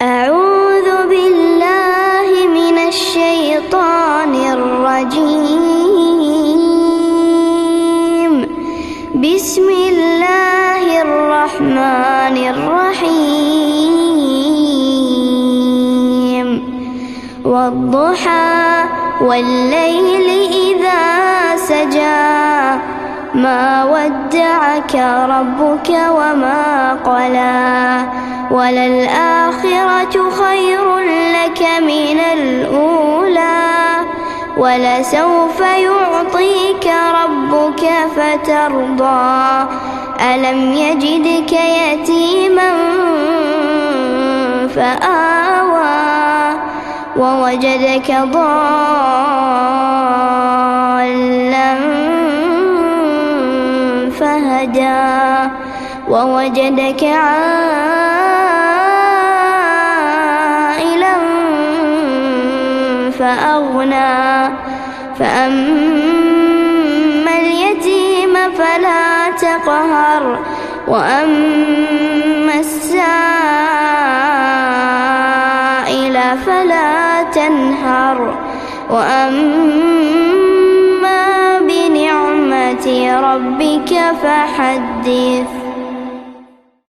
أعوذ بالله من الشيطان الرجيم. بسم الله الرحمن الرحيم. والضحى والليل إذا سجى ما ودعك ربك وما قلى وللآخرة خير لك من الأولى ولسوف يعطيك ربك فترضى ألم يجدك يتيما فآوى ووجدك ضالا فهدى ووجدك عائلا فأغنى فأما اليتيم فلا تقهر وأما السائل فلا تنهر وأما بنعمة ربك فحدث.